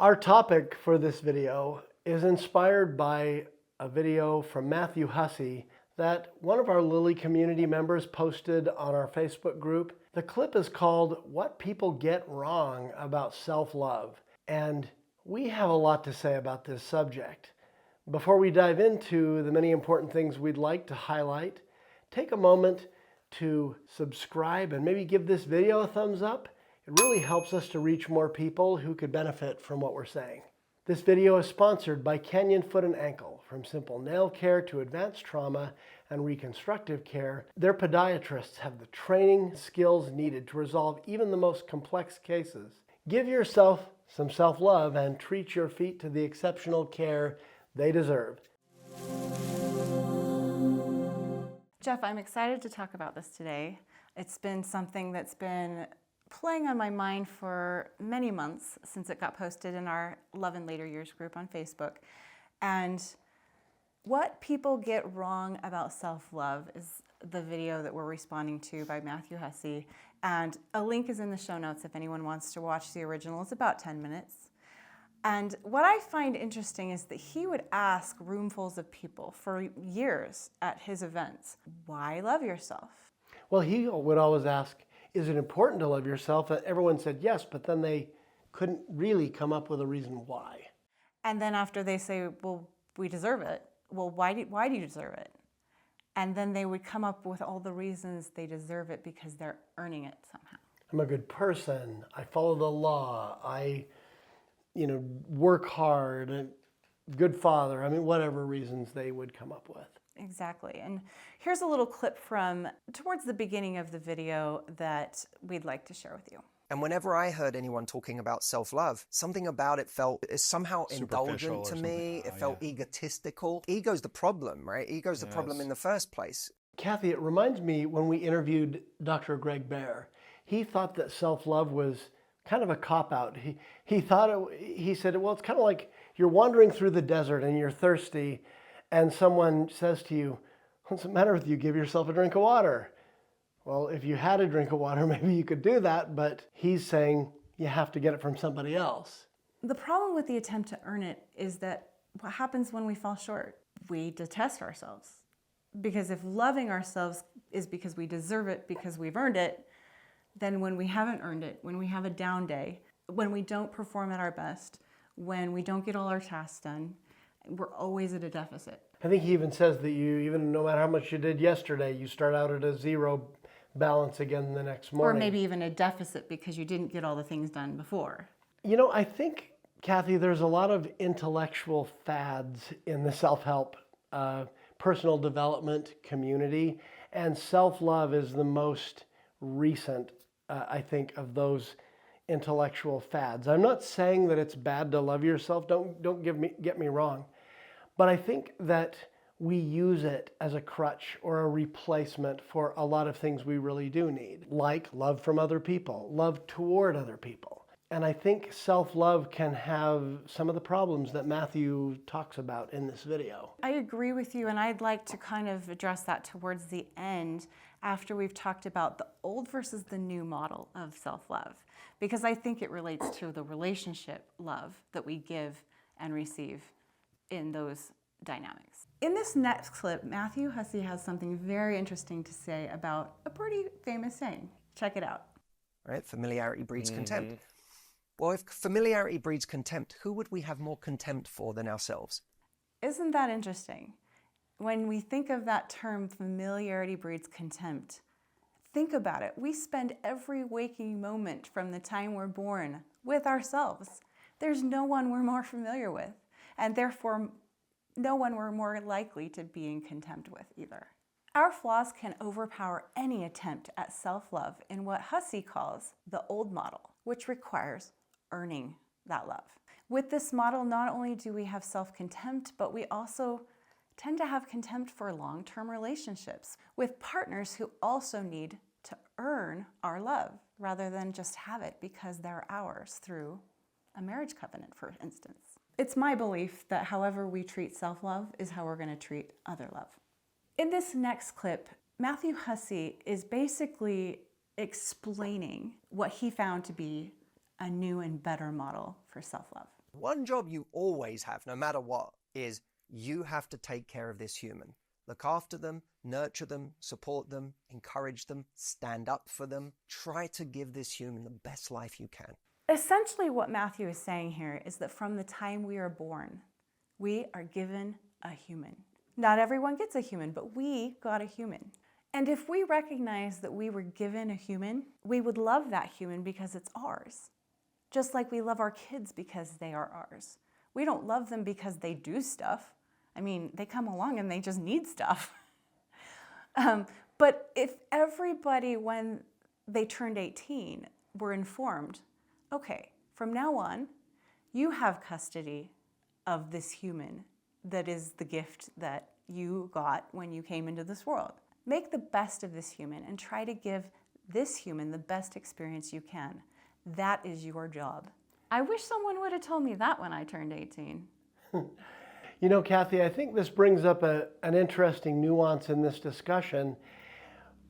Our topic for this video is inspired by a video from Matthew Hussey that one of our Lily community members posted on our Facebook group. The clip is called "What People Get Wrong About Self-Love," and we have a lot to say about this subject. Before we dive into the many important things we'd like to highlight, take a moment to subscribe and maybe give this video a thumbs up. It really helps us to reach more people who could benefit from what we're saying. This video is sponsored by Canyon Foot and Ankle. From simple nail care to advanced trauma and reconstructive care, their podiatrists have the training skills needed to resolve even the most complex cases. Give yourself some self-love and treat your feet to the exceptional care they deserve. Jeff, I'm excited to talk about this today. It's been something that's been playing on my mind for many months since it got posted in our Love in Later Years group on Facebook. And what people get wrong about self-love is the video that we're responding to by Matthew Hussey. And a link is in the show notes if anyone wants to watch the original. It's about 10 minutes. And what I find interesting is that he would ask roomfuls of people for years at his events, why love yourself? Well, he would always ask, is it important to love yourself? And everyone said yes, but then they couldn't really come up with a reason why. And then after they say, well, we deserve it. Well, why do you deserve it? And then they would come up with all the reasons they deserve it because they're earning it somehow. I'm a good person. I follow the law. I work hard. A good father. I mean, whatever reasons they would come up with. Exactly. And here's a little clip from towards the beginning of the video that we'd like to share with you. And whenever I heard anyone talking about self-love, something about it felt somehow indulgent to me. It felt egotistical. Ego's the problem, right? Ego's the problem in the first place. Cathy, it reminds me when we interviewed Dr. Greg Bear, he thought that self-love was kind of a cop-out. He said, well, it's kind of like you're wandering through the desert and you're thirsty, and someone says to you, what's the matter with you? Give yourself a drink of water. Well, if you had a drink of water, maybe you could do that, but he's saying you have to get it from somebody else. The problem with the attempt to earn it is that what happens when we fall short? We detest ourselves. Because if loving ourselves is because we deserve it, because we've earned it, then when we haven't earned it, when we have a down day, when we don't perform at our best, when we don't get all our tasks done, we're always at a deficit. I think he even says that no matter how much you did yesterday, you start out at a zero balance again the next morning. Or maybe even a deficit because you didn't get all the things done before. I think, Cathy, there's a lot of intellectual fads in the self-help, personal development community, and self-love is the most recent, I think, of those intellectual fads. I'm not saying that it's bad to love yourself. Don't get me wrong. But I think that we use it as a crutch or a replacement for a lot of things we really do need, like love from other people, love toward other people. And I think self-love can have some of the problems that Matthew talks about in this video. I agree with you, and I'd like to kind of address that towards the end after we've talked about the old versus the new model of self-love, because I think it relates to the relationship love that we give and receive in those dynamics. In this next clip, Matthew Hussey has something very interesting to say about a pretty famous saying. Check it out. Right? Familiarity breeds contempt. Well, if familiarity breeds contempt, who would we have more contempt for than ourselves? Isn't that interesting? When we think of that term, familiarity breeds contempt, think about it. We spend every waking moment from the time we're born with ourselves. There's no one we're more familiar with, and therefore no one we're more likely to be in contempt with either. Our flaws can overpower any attempt at self-love in what Hussey calls the old model, which requires earning that love. With this model, not only do we have self-contempt, but we also tend to have contempt for long-term relationships with partners who also need to earn our love rather than just have it because they're ours through a marriage covenant, for instance. It's my belief that however we treat self-love is how we're going to treat other love. In this next clip, Matthew Hussey is basically explaining what he found to be a new and better model for self-love. one job you always have, no matter what, is you have to take care of this human. Look after them, nurture them, support them, encourage them, stand up for them. Try to give this human the best life you can. Essentially what Matthew is saying here is that from the time we are born, we are given a human. Not everyone gets a human, but we got a human. And if we recognize that we were given a human, we would love that human because it's ours. Just like we love our kids because they are ours. We don't love them because they do stuff. I mean, they come along and they just need stuff. But if everybody, when they turned 18, were informed, okay, from now on, you have custody of this human that is the gift that you got when you came into this world. Make the best of this human and try to give this human the best experience you can. That is your job. I wish someone would have told me that when I turned 18. You know, Cathy, I think this brings up an interesting nuance in this discussion.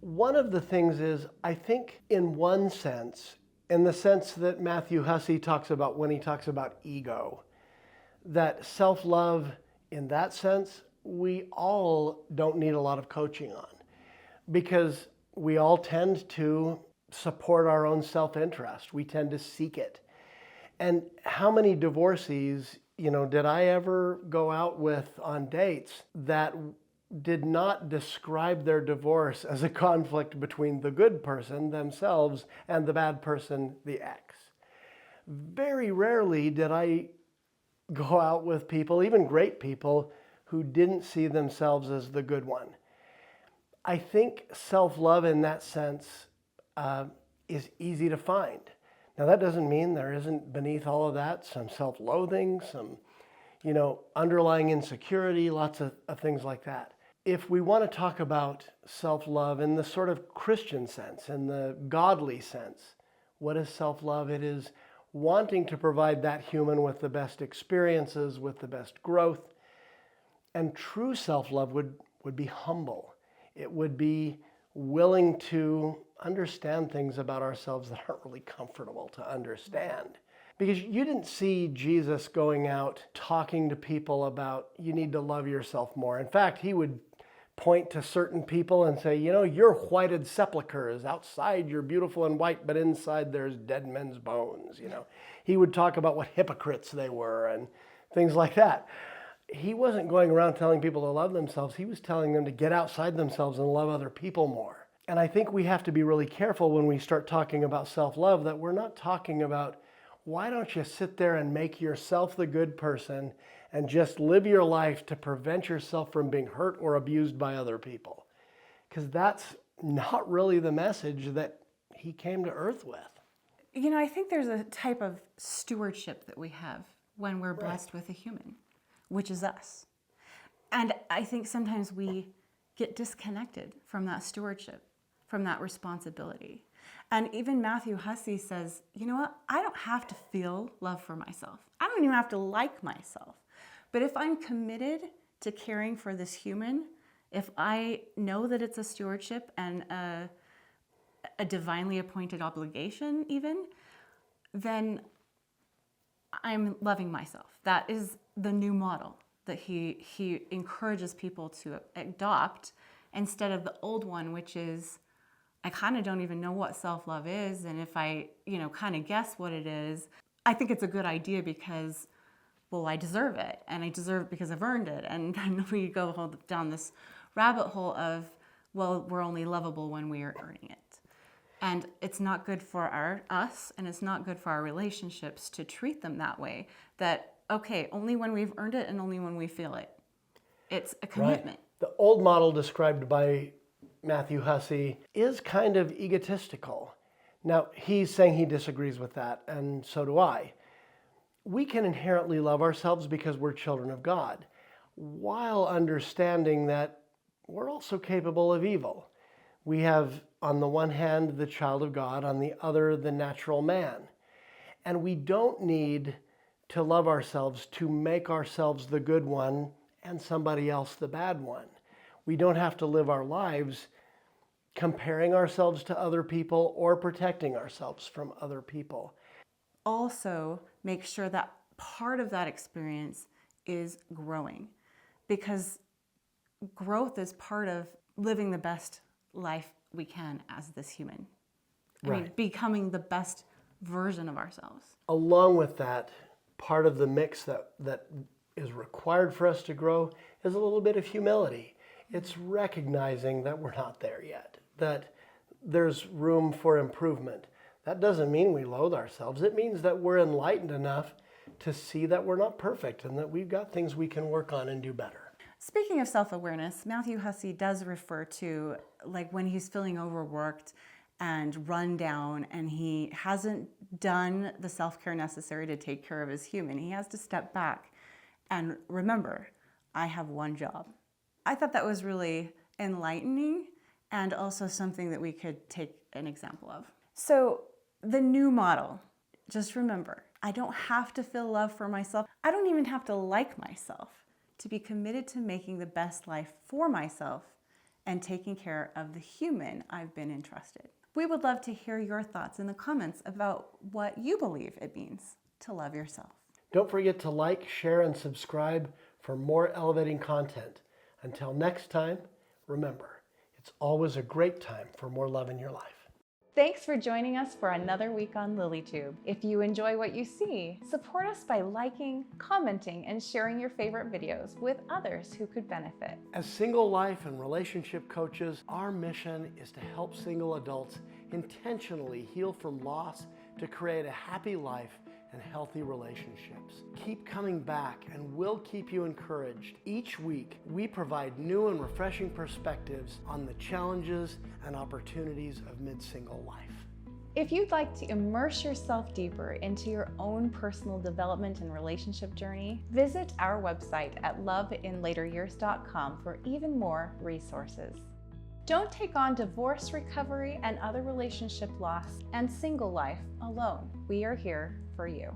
One of the things is, I think in one sense, in the sense that Matthew Hussey talks about when he talks about ego, that self-love in that sense, we all don't need a lot of coaching on, because we all tend to support our own self-interest. We tend to seek it. And how many divorcees, did I ever go out with on dates that did not describe their divorce as a conflict between the good person themselves and the bad person, the ex? Very rarely did I go out with people, even great people, who didn't see themselves as the good one. I think self-love in that sense is easy to find. Now, that doesn't mean there isn't beneath all of that some self-loathing, some, underlying insecurity, lots of things like that. If we want to talk about self-love in the sort of Christian sense, in the godly sense, what is self-love? It is wanting to provide that human with the best experiences, with the best growth. And true self-love would be humble. It would be willing to understand things about ourselves that aren't really comfortable to understand. Because you didn't see Jesus going out talking to people about you need to love yourself more. In fact, he would point to certain people and say, you're whited sepulchres. Outside you're beautiful and white, but inside there's dead men's bones. He would talk about what hypocrites they were and things like that. He wasn't going around telling people to love themselves. He was telling them to get outside themselves and love other people more. And I think we have to be really careful when we start talking about self-love that we're not talking about, why don't you sit there and make yourself the good person and just live your life to prevent yourself from being hurt or abused by other people? Because that's not really the message that he came to earth with. I think there's a type of stewardship that we have when we're blessed with a human, which is us. And I think sometimes we get disconnected from that stewardship, from that responsibility. And even Matthew Hussey says, you know what? I don't have to feel love for myself. I don't even have to like myself. But if I'm committed to caring for this human, if I know that it's a stewardship and a divinely appointed obligation even, then I'm loving myself. That is the new model that he encourages people to adopt instead of the old one, which is, I kind of don't even know what self-love is. And if I, kind of guess what it is, I think it's a good idea because, well, I deserve it. And I deserve it because I've earned it. And then we go down this rabbit hole of, well, we're only lovable when we are earning it. And it's not good for us, and it's not good for our relationships to treat them that way. That, okay, only when we've earned it and only when we feel it. It's a commitment. Right. The old model described by Matthew Hussey is kind of egotistical. Now, he's saying he disagrees with that, and so do I. We can inherently love ourselves because we're children of God, while understanding that we're also capable of evil. We have, on the one hand, the child of God, on the other, the natural man. And we don't need to love ourselves to make ourselves the good one and somebody else the bad one. We don't have to live our lives comparing ourselves to other people or protecting ourselves from other people. Also, make sure that part of that experience is growing, because growth is part of living the best life we can as this human. I mean, becoming the best version of ourselves. Along with that, part of the mix that is required for us to grow is a little bit of humility. It's recognizing that we're not there yet, that there's room for improvement. That doesn't mean we loathe ourselves. It means that we're enlightened enough to see that we're not perfect and that we've got things we can work on and do better. Speaking of self-awareness, Matthew Hussey does refer to like when he's feeling overworked and run down and he hasn't done the self-care necessary to take care of his human. He has to step back and remember, I have one job. I thought that was really enlightening and also something that we could take an example of. So the new model, just remember, I don't have to feel love for myself. I don't even have to like myself to be committed to making the best life for myself and taking care of the human I've been entrusted. We would love to hear your thoughts in the comments about what you believe it means to love yourself. Don't forget to like, share, and subscribe for more elevating content. Until next time, remember, it's always a great time for more love in your life. Thanks for joining us for another week on LilyTube. If you enjoy what you see, support us by liking, commenting, and sharing your favorite videos with others who could benefit. As single life and relationship coaches, our mission is to help single adults intentionally heal from loss to create a happy life and healthy relationships. Keep coming back and we'll keep you encouraged. Each week, we provide new and refreshing perspectives on the challenges and opportunities of mid-single life. If you'd like to immerse yourself deeper into your own personal development and relationship journey, visit our website at loveinlateryears.com for even more resources. Don't take on divorce recovery and other relationship loss and single life alone. We are here for you.